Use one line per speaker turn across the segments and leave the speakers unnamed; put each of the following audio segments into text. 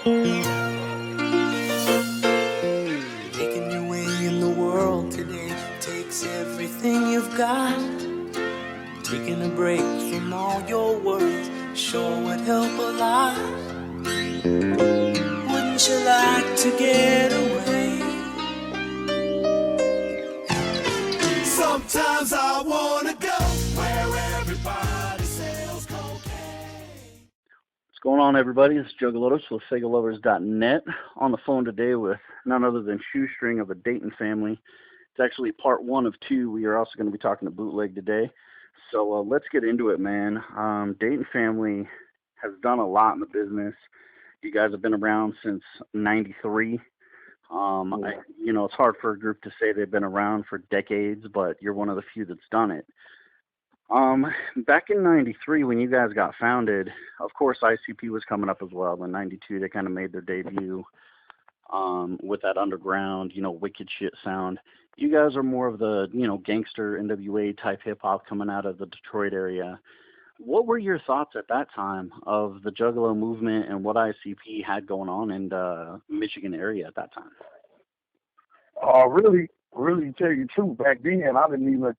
Making your way in the world today takes everything you've got. Taking a break from all your worries sure would help a lot. Wouldn't you like to get away? Sometimes I wanna go where everybody sells cocaine.
What's going on, everybody? It's Juggalos with Faygoluvers.net. On the phone today with none other than Shoestring of the Dayton Family. It's actually part one of two. We are also going to be talking to Bootleg today. So let's get into it, man. Dayton Family has done a lot in the business. You guys have been around since '93. It's hard for a group to say they've been around for decades, but you're one of the few that's done it. Back in '93, when you guys got founded, of course, ICP was coming up as well. In '92, they kind of made their debut with that underground, wicked shit sound. You guys are more of the, gangster NWA type hip hop coming out of the Detroit area. What were your thoughts at that time of the Juggalo movement and what ICP had going on in the Michigan area at that time?
Really tell you the truth, back then I didn't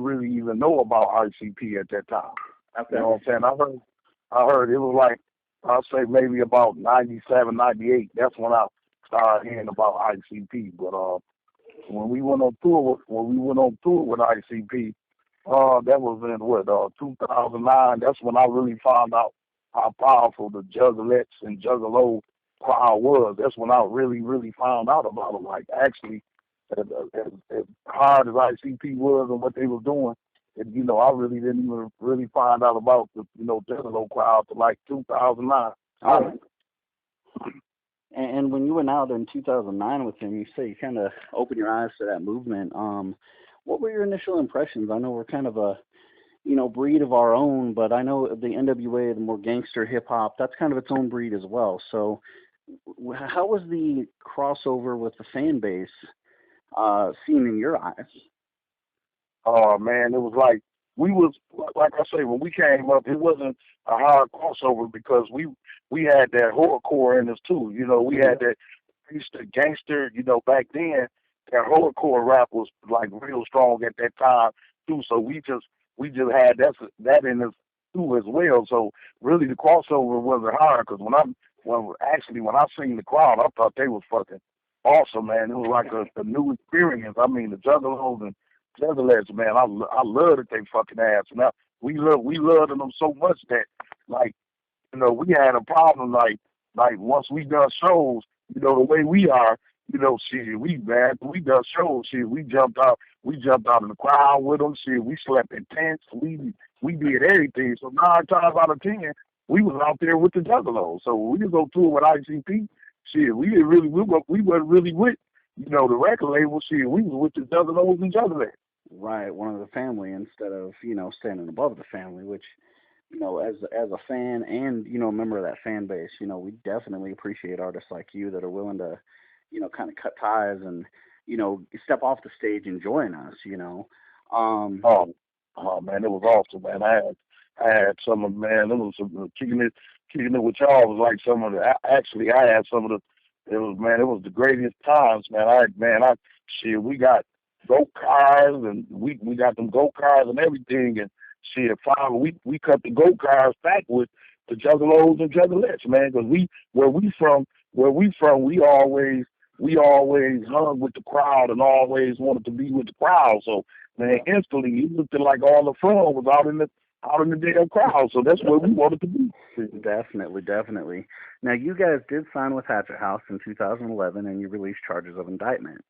really even know about ICP at that time.
Okay.
You know what I'm saying? I heard it was like, I'll say maybe about 97, 98. That's when I started hearing about ICP. But when we went on tour with ICP, that was in 2009. That's when I really found out how powerful the Juggalettes and Juggalo crowd was. That's when I really found out about them. Like, actually, as hard as ICP was and what they were doing, and, I really didn't even really find out about the Juggalo crowd till like 2009.
And when you went out in 2009 with him, you say you kind of opened your eyes to that movement. What were your initial impressions? I know we're kind of a, breed of our own, but I know the NWA, the more gangster hip hop, that's kind of its own breed as well. So how was the crossover with the fan base seen in your eyes?
Oh man, it was like like I say, when we came up, it wasn't a hard crossover because we had that horrorcore in us too. We had that gangster. Back then that horrorcore rap was like real strong at that time too. So we just had that in us too as well. So really the crossover wasn't hard because when I seen the crowd, I thought they was fucking awesome, man. It was like a new experience. I mean, the Juggalos and Juggalettes, man, I love that they fucking ass. Now we loved them so much that, like, we had a problem like once we done shows, the way we are, shit, we done shows, shit, we jumped out in the crowd with them, shit, we slept in tents, we did everything. So 9 times out of 10, we was out there with the Juggalos. So when we go tour with ICP, shit, we wasn't really with, the record label, shit, we was with the Juggalos and Juggalettes.
Right, one of the family instead of, standing above the family, which, as a fan and, a member of that fan base, we definitely appreciate artists like you that are willing to, kind of cut ties and, step off the stage and join us,
Oh man, it was awesome, man. I had some of, man, it was kicking it with y'all was like some of the, actually I had some of the, it was the greatest times, man. We got go-cars and we got them go-cars and everything, and shit, we cut the go-cars back with the Juggalos and Juggalettes, man, because where we from, we always hung with the crowd and always wanted to be with the crowd. So, man, instantly it looked like all the fun was out in the damn crowd. So that's where we wanted to be.
Definitely. Now, you guys did sign with Hatchet House in 2011, and you released Charges of Indictment.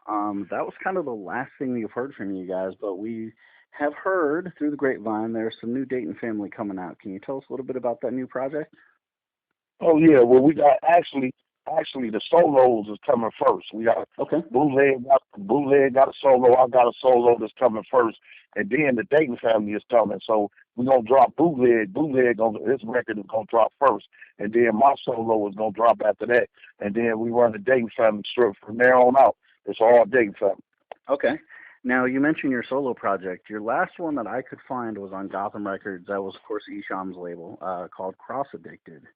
That was kind of the last thing we've heard from you guys, but we have heard through the grapevine there's some new Dayton Family coming out. Can you tell us a little bit about that new project?
Oh yeah, well we got actually the solos is coming first. We got Bootleg got a solo, I got a solo that's coming first, and then the Dayton Family is coming. So we're gonna drop Bootleg. This record is gonna drop first, and then my solo is gonna drop after that, and then we run the Dayton Family strip from there on out. It's all Dayton Family.
Okay. Now, you mentioned your solo project. Your last one that I could find was on Gotham Records. That was, of course, Esham's label, called Cross Addicted.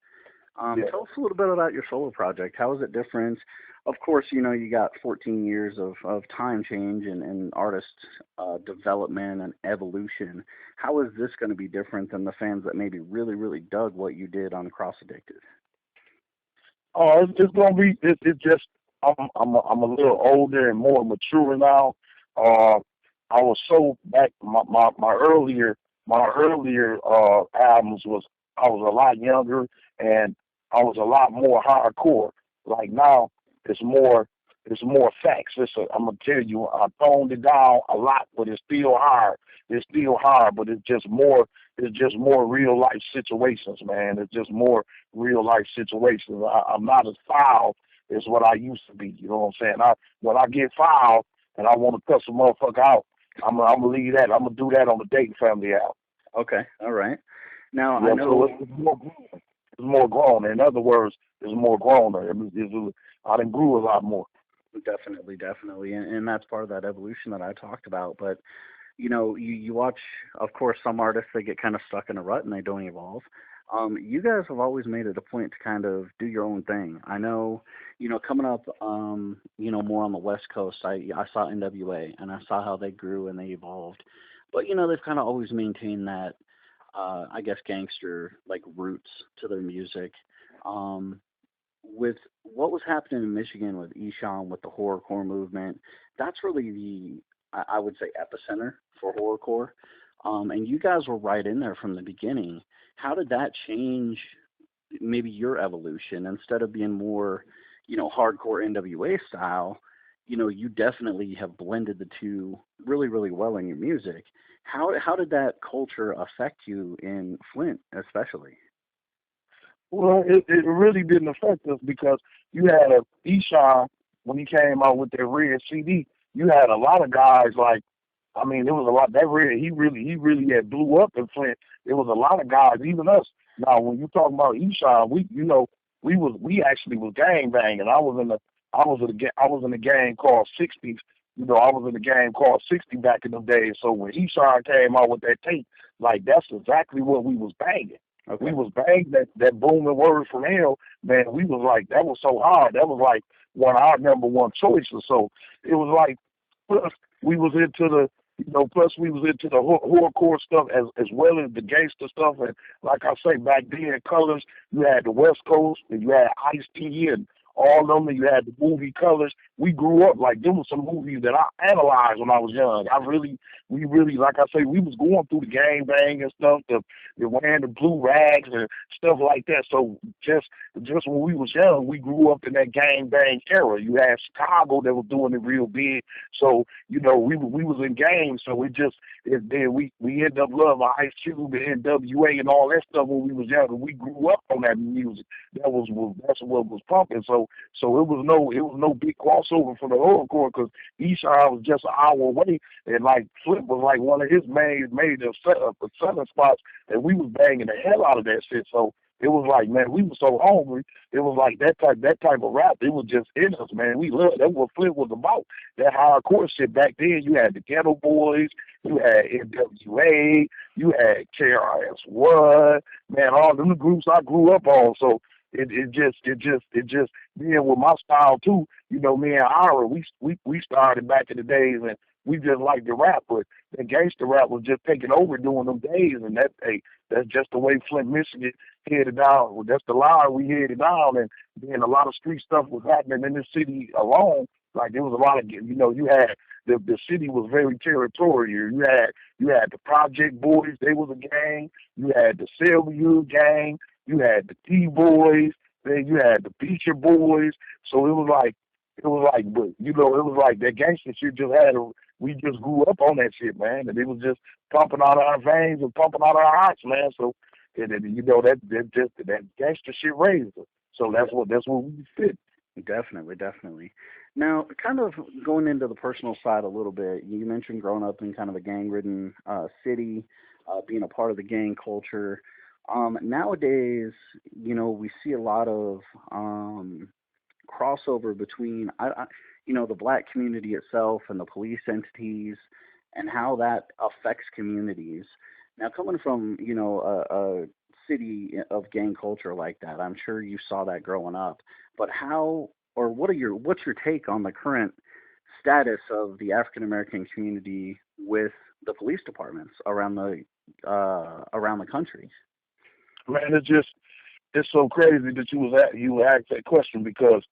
Yeah.
Tell us a little bit about your solo project. How is it different? Of course, you got 14 years of time change and artist development and evolution. How is this going to be different than the fans that maybe really, really dug what you did on Cross Addicted?
Oh, it's gonna be. It's just I'm a little older and more mature now. Uh, I was so back my earlier albums was I was a lot younger and I was a lot more hardcore. Like now, it's more it's more facts. I'm gonna tell you, I toned it down a lot, but it's still hard. It's still hard, but it's just more. It's just more real life situations, man. It's just more real life situations. I'm not as foul as what I used to be. You know what I'm saying? When I get foul and I want to cuss a motherfucker out, I'm gonna leave that. I'm gonna do that on the Dayton Family Album.
Okay, all right. Now I
Yeah, so
know.
it's more grown. It's more grown. In other words, it's more grown. I done grew a lot more.
Definitely, definitely, and that's part of that evolution that I talked about. But you watch, of course, some artists they get kind of stuck in a rut and they don't evolve. You guys have always made it a point to kind of do your own thing. I know, coming up, more on the West Coast, I saw NWA and I saw how they grew and they evolved. But they've kind of always maintained that, I guess, gangster like roots to their music. Um, with what was happening in Michigan with Eshawn with the horrorcore movement, that's really I would say epicenter for horrorcore. And you guys were right in there from the beginning. How did that change maybe your evolution instead of being more, hardcore NWA style? You definitely have blended the two really, really well in your music. How did that culture affect you in Flint, especially?
Well, it really didn't affect us because you had a Eshawn when he came out with that red CD. You had a lot of guys like, I mean, there was a lot that red. He really had blew up in Flint. There was a lot of guys, even us. Now, when you talk about Eshawn, we actually was gang banging. I was in a gang called 60s. I was in a game called 60 back in the days. So when Eshawn came out with that tape, like that's exactly what we was banging.
Okay.
We was banging that booming word from hell, man. We was like, that was so hard. That was like one of our number one choices. So it was like, plus we was into the, plus we was into the horrorcore stuff as well as the gangster stuff. And like I say, back then, colors, you had the West Coast and you had Ice-T and all of them, and you had the movie Colors. We grew up like there was some movies that I analyzed when I was young. We really, like I say, we was going through the gang bang and stuff, the wearing the blue rags and stuff like that. So just when we was young, we grew up in that gang bang era. You had Chicago that was doing it real big. So we was in gangs. So then we ended up loving Ice Cube and NWA and all that stuff when we was younger. We grew up on that music. That's what was pumping. So it was no big crossover for the horrorcore because Eshawn was just an hour away, and like Flint was like one of his made the southern spots, and we was banging the hell out of that shit. So it was like, man, we were so hungry. It was like that type of rap. It was just in us, man. We loved that. What Flint was about. That hardcore shit back then. You had the Ghetto Boys, you had NWA, you had KRS-One, man. All them groups I grew up on. So it just being with my style too. Me and Ira, we started back in the days and we just liked the rap, but the gangster rap was just taking over during them days, and that's just the way Flint, Michigan headed down. Well, that's the line we headed down, and then a lot of street stuff was happening in the city alone. Like there was a lot of, you had the city was very territorial. You had the Project Boys, they was a gang. You had the Sylvia gang. You had the T-Boys, then you had the Beecher Boys. So it was like, but it was like that gangster shit we just grew up on that shit, man, and it was just pumping out of our veins and pumping out of our hearts, man. So, that gangster shit raised us. So that's what we fit.
Definitely, definitely. Now, kind of going into the personal side a little bit, you mentioned growing up in kind of a gang-ridden city, being a part of the gang culture. Nowadays, we see a lot of crossover between, the black community itself and the police entities and how that affects communities. Now, coming from, a city of gang culture like that. I'm sure you saw that growing up. But how, or what's your take on the current status of the African American community with the police departments around the country?
Man, it's so crazy that you asked that question because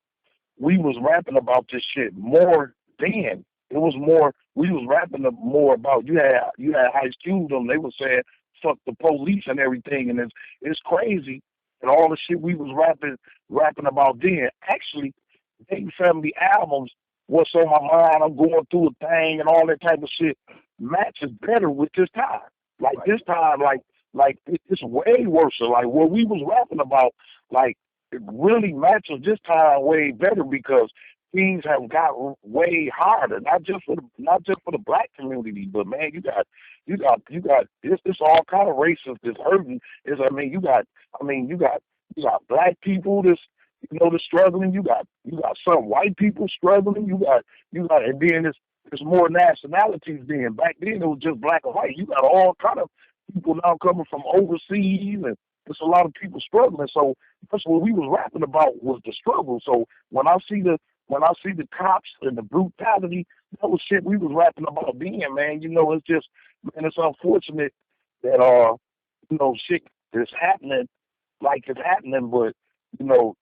we was rapping about this shit more then. It was more we was rapping more about you had high school them. They were saying fuck the police and everything, and it's crazy. And all the shit we was rapping about then. Actually, Dayton Family Albums, what's on my mind, I'm going through a thing and all that type of shit matches better with this time. Like
Right.
this time, it's way worse. Like what we was rapping about, like it really matches this time way better because things have got way harder. Not just for the black community, but man, you got it's all kind of racist. This hurting is you got black people that's struggling. You got some white people struggling. You got and then it's more nationalities. Then back then it was just black and white. You got all kind of people now coming from overseas, and there's a lot of people struggling. So that's what we was rapping about was the struggle. So when I see the cops and the brutality, that was shit we was rapping about then, man. It's just, man, it's unfortunate that shit is happening like it's happening, but you know,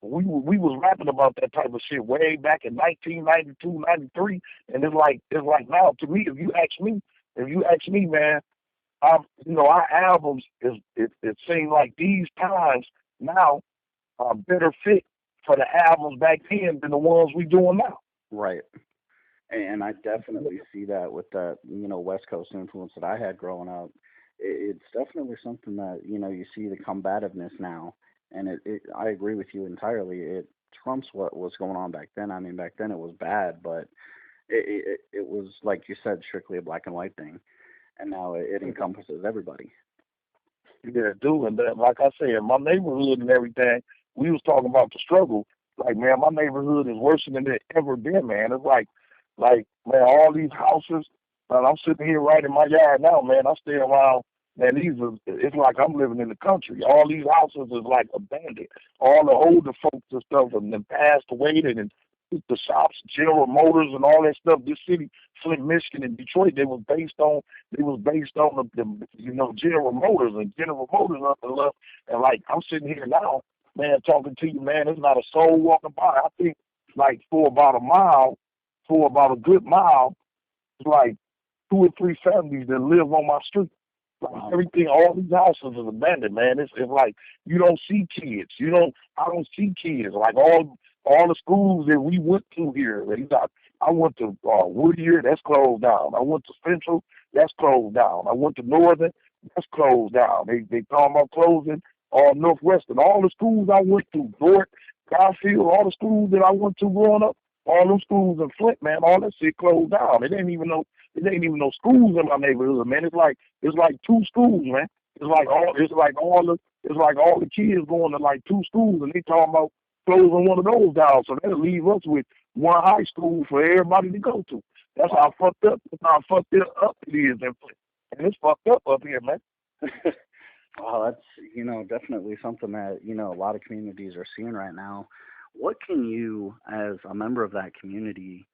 we was rapping about that type of shit way back in 1992, 93, and it's like now to me, if you ask me, man, our albums it seems like these times now are better fit for the albums back then than the ones we doing now.
Right. And I definitely see that with that, West Coast influence that I had growing up. It's definitely something that, you see the combativeness now. And I agree with you entirely. It trumps what was going on back then. I mean, back then it was bad, but it was, like you said, strictly a black and white thing. And now it encompasses everybody.
Yeah, dude, and like I said, in my neighborhood and everything, we was talking about the struggle. Like, man, my neighborhood is worse than it ever been, man. It's like, man, all these houses, and I'm sitting here right in my yard now, man. I stay around, man, it's like I'm living in the country. All these houses is like abandoned. All the older folks and stuff have been passed away, and the shops, General Motors and all that stuff. This city, Flint, Michigan, and Detroit, they was based on the General Motors and General Motors up and left. And like I'm sitting here now, man, talking to you, man, there's not a soul walking by. I think like for about a good mile, it's like 2 or 3 families that live on my street. Like everything, all these houses is abandoned, man. It's like you don't see kids. I don't see kids. Like all the schools that we went to here. I went to Whittier, that's closed down. I went to Central, that's closed down. I went to Northern, that's closed down. They talking about closing Northwestern. All the schools I went to, Dort, Garfield, all the schools that I went to growing up, all those schools in Flint, man, all that shit closed down. It ain't even no schools in my neighborhood, man. It's like 2 schools, man. It's like all the kids going to like 2 schools, and they talking about closing one of those down. So that'll leave us with one high school for everybody to go to. That's how fucked up it is in Flint. And it's fucked up here, man.
Well, that's, definitely something that, a lot of communities are seeing right now. What can you, as a member of that community,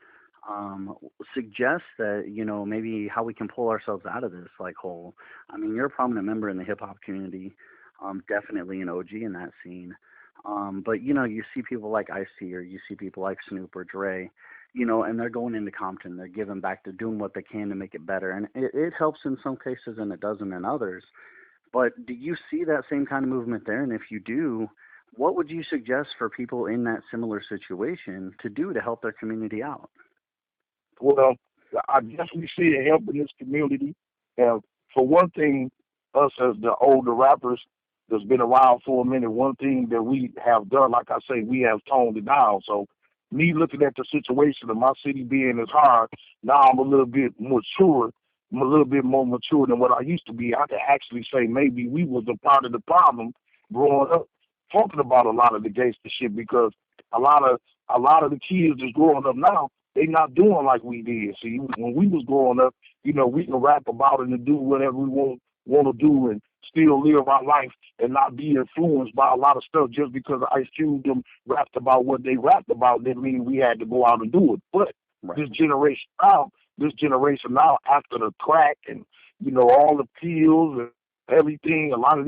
suggest that, maybe how we can pull ourselves out of this, hole? I mean, you're a prominent member in the hip-hop community, definitely an OG in that scene. But, you see people like Ice-T or you see people like Snoop or Dre, and they're going into Compton. They're giving back. They're doing what they can to make it better. And it helps in some cases and it doesn't in others. But do you see that same kind of movement there? And if you do, what would you suggest for people in that similar situation to do to help their community out?
Well, I definitely see it helping this community. And for one thing, us as the older rappers that's been around for a minute, one thing that we have done, like I say, we have toned it down. So me looking at the situation of my city being as hard, now I'm a little bit mature. I'm a little bit more mature than what I used to be. I can actually say maybe we was a part of the problem growing up, talking about a lot of the gangster shit, because a lot of the kids that's growing up now, they not doing like we did. See, when we was growing up, we can rap about it and do whatever we want to do, and still live our life and not be influenced by a lot of stuff just because Ice Cube them rapped about what they rapped about didn't mean we had to go out and do it. But this generation now, after the crack and all the pills and everything, a lot of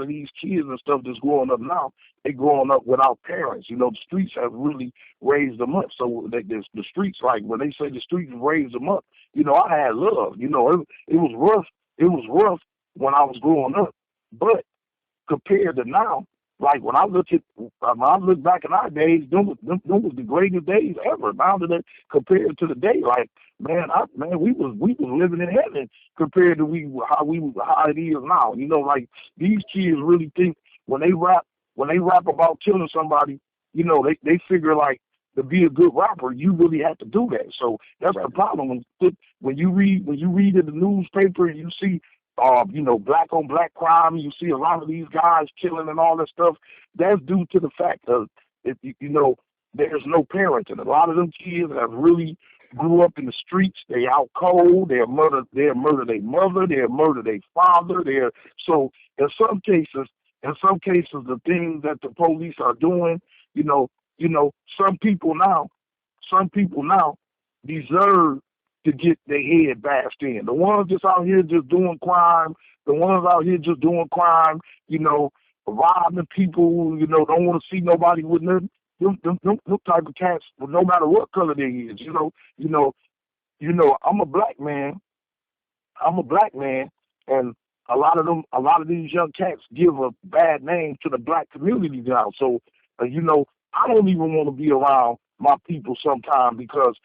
these kids and stuff that's growing up now, they growing up without parents. The streets have really raised them up. So the streets, like when they say the streets raised them up, I had love. It was rough. It was rough when I was growing up, but compared to now, like when I look back in our days, them was the greatest days ever. Now that compared to the day, like we was living in heaven compared to how it is now. Like these kids really think when they rap about killing somebody, they figure like to be a good rapper, you really have to do that. So that's the problem when you read in the newspaper and you see black on black crime, you see a lot of these guys killing and all that stuff. That's due to the fact of there's no parenting. A lot of them kids have really grew up in the streets. They out cold. They'll murder their mother. They'll murder their father. So in some cases, the things that the police are doing, some people now deserve to get their head bashed in. The ones just out here just doing crime, robbing people, don't want to see nobody with nothing. Them type of cats, no matter what color they is, I'm a black man, and a lot of these young cats give a bad name to the black community now. So, I don't even want to be around my people sometimes because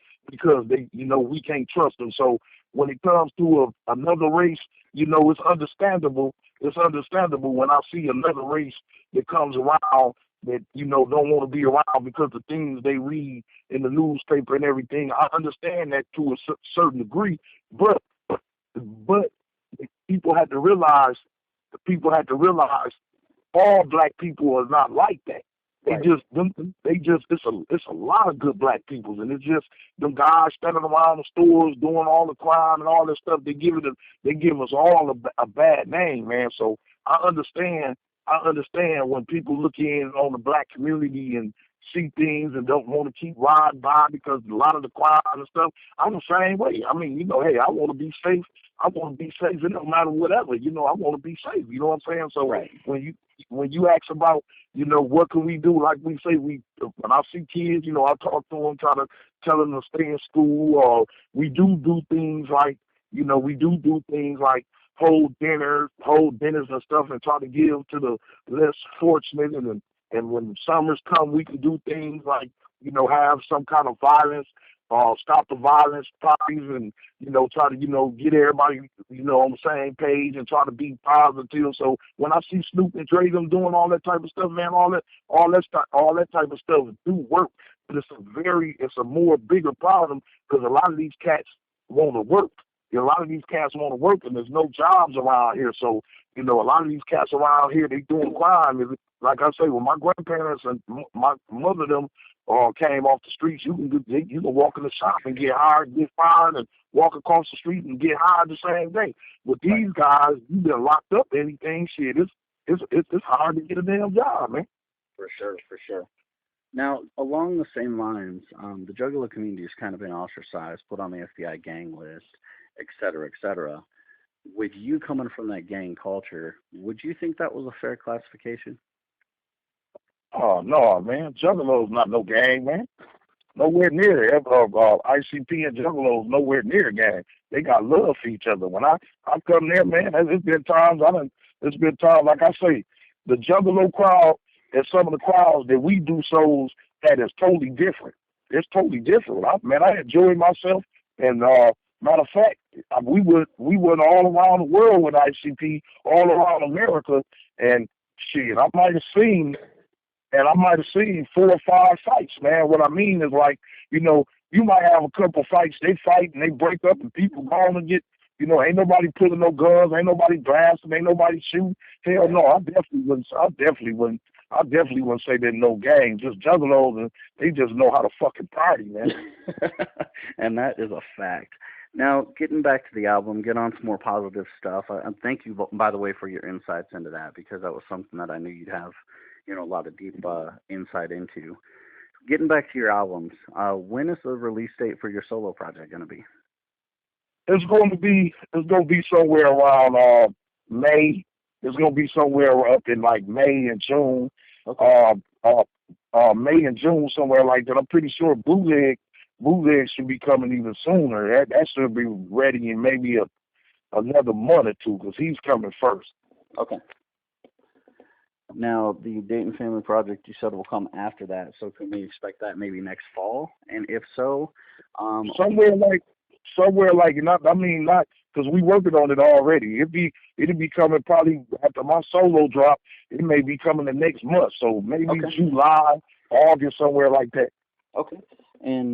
they, we can't trust them. So when it comes to another race, it's understandable. It's understandable when I see another race that comes around that, don't want to be around because of things they read in the newspaper and everything. I understand that to a certain degree, but people had to realize all black people are not like that. It's a lot of good black people, and it's just them guys standing around the stores doing all the crime and all that stuff. They give us all a bad name, man. So I understand when people look in on the black community and see things and don't want to keep riding by because a lot of the crime and stuff. I'm the same way. I mean, hey, I want to be safe. I want to be safe. It don't matter whatever. I want to be safe. You know what I'm saying? So when you ask about, what can we do? Like we say, when I see kids, I talk to them, try to tell them to stay in school, or we do things like, hold dinners and stuff and try to give to the less fortunate. And when summers come, we can do things like, have some kind of violence, stop the violence parties and, try to, get everybody, on the same page and try to be positive. So when I see Snoop and Dre them doing all that type of stuff, man, all that type of stuff do work. But it's a more bigger problem because a lot of these cats want to work. A lot of these cats want to work, and there's no jobs around here. So, a lot of these cats around here, they doing crime. Like I say, when my grandparents and my mother them came off the streets, you can walk in the shop and get hired, get fired, and walk across the street and get hired the same day. With these guys, you've been locked up. Anything, shit, it's hard to get a damn job, man.
For sure. Now, along the same lines, the Juggalo community has kind of been ostracized, put on the FBI gang list, et cetera, et cetera. With you coming from that gang culture, would you think that was a fair classification?
Oh, no, man. Juggalo's not no gang, man. Nowhere near it. ICP and Juggalos nowhere near a gang. They got love for each other. When I come there, man, it's been times, like I say, the Juggalo crowd and some of the crowds that we do shows that is totally different. It's totally different. I enjoy myself. And matter of fact, we went all around the world with ICP, all around America, and shit, I might have seen 4 or 5 fights, man. What I mean is, like, you might have a couple fights, they fight and they break up and people going and get, ain't nobody pulling no guns, ain't nobody blasting, ain't nobody shooting. Hell no, I definitely wouldn't say there's no gang, just Juggalos, and they just know how to fucking party, man.
And that is a fact. Now, getting back to the album, get on some more positive stuff. And thank you, by the way, for your insights into that, because that was something that I knew you'd have, a lot of deep insight into. Getting back to your albums, when is the release date for your solo project going to be?
It's going to be somewhere around May. It's going to be somewhere up in like May and June.
Okay.
May and June, somewhere like that. I'm pretty sure bootleg should be coming even sooner. That should be ready in maybe another month or two, because he's coming first.
Okay. Now, the Dayton Family Project, you said, will come after that. So can we expect that maybe next fall? And if so,
somewhere like not because we working on it already. It'll be coming probably after my solo drop. It may be coming the next month. So maybe July, August, somewhere like that.
Okay. And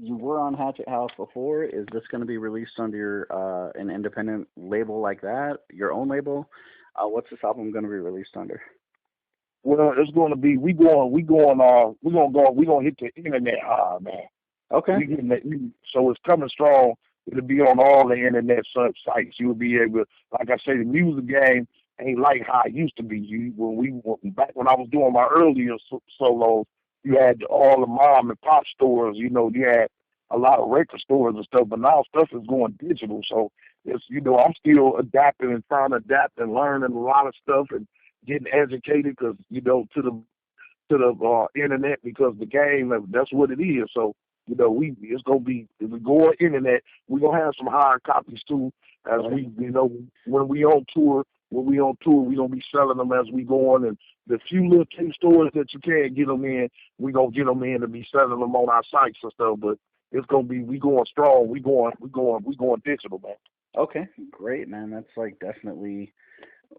you were on Hatchet House before. Is this going to be released under an independent label like that, your own label? What's this album going to be released under?
Well, it's going to be we're gonna hit the internet hard, man.
Okay.
So it's coming strong. It'll be on all the internet sites. You'll be able, like I say, the music game ain't like how it used to be. Back when I was doing my earlier solos, you had all the mom and pop stores. You had a lot of record stores and stuff. But now stuff is going digital. So it's I'm still adapting and trying to adapt and learning a lot of stuff and getting educated because to the internet, because the game, that's what it is. So it's gonna be, if we go on internet, we're gonna have some hard copies too. As we when we on tour, we're gonna be selling them as we go on, and the few little tape stores that you can't get them in, we gonna get them in to be selling them on our sites and stuff. But it's gonna be, we going strong, we going digital, man.
Okay, great, man. That's like definitely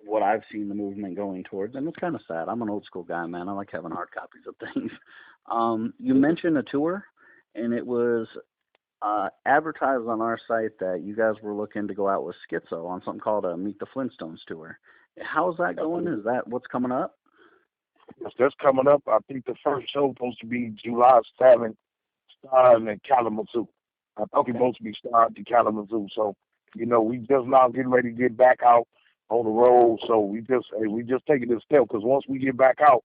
what I've seen the movement going towards, and it's kind of sad. I'm an old school guy, man. I like having hard copies of things. You mentioned a tour, and it was advertised on our site that you guys were looking to go out with Schizo on something called a Meet the Flintstones tour. How's that going? Is that what's coming up?
Yes, that's coming up. I think the first show is supposed to be July 7th, starting in Kalamazoo. I think it's supposed to be starting in Kalamazoo. So, we just now getting ready to get back out on the road. So we just taking this step, because once we get back out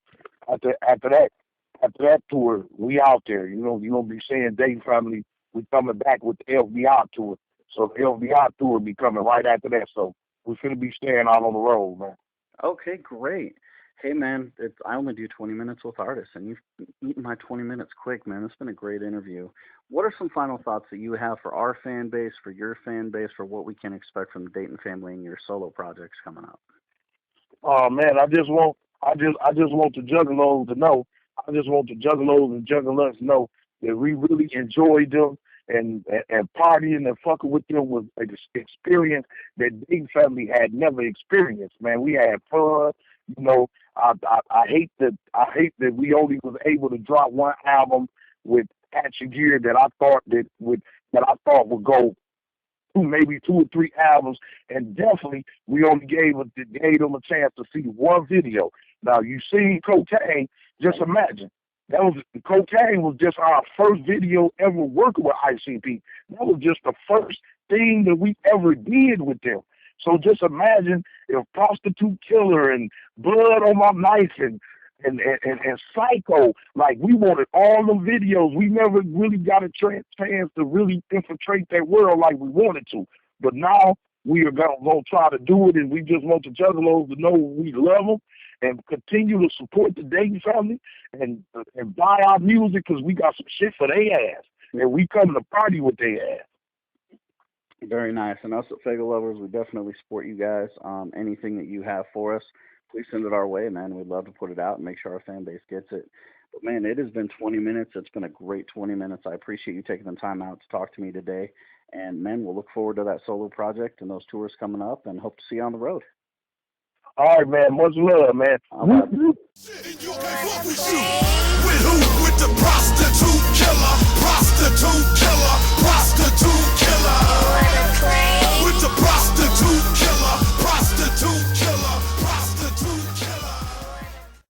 after that tour, we out there. You're gonna be seeing Dayton Family. We coming back with the LBI tour. So the LBI tour will be coming right after that. So we're gonna be staying out on the road, man.
Okay, great. Hey, man, I only do 20 minutes with artists, and you've eaten my 20 minutes quick, man. It's been a great interview. What are some final thoughts that you have for our fan base, for your fan base, for what we can expect from the Dayton Family and your solo projects coming up?
Oh, man, I just want the Juggalos to know. I just want the Juggalos and Juggalotus to know that we really enjoyed them, and partying and fucking with them was an experience that Dayton Family had never experienced, man. We had fun. I hate that we only was able to drop one album with action gear that I thought would go maybe 2 or 3 albums, and definitely we only gave them a chance to see one video. Now you seen Cocaine, just imagine. Cocaine was just our first video ever working with ICP. That was just the first thing that we ever did with them. So just imagine if Prostitute Killer and Blood on My Knife and Psycho, like, we wanted all the videos. We never really got a chance to really infiltrate that world like we wanted to. But now we are going to try to do it, and we just want the Juggalos to know we love them and continue to support the Dayton Family and buy our music, because we got some shit for their ass, and we coming to party with their ass.
Very nice. And us at Faygoluvers, we definitely support you guys. Anything that you have for us, please send it our way, man. We'd love to put it out and make sure our fan base gets it. But, man, it has been 20 minutes. It's been a great 20 minutes. I appreciate you taking the time out to talk to me today. And, man, we'll look forward to that solo project and those tours coming up, and hope to see you on the road.
All right, man. Much love, man.
With who? With the prostitute killer, prostitute killer, prostitute killer. With the prostitute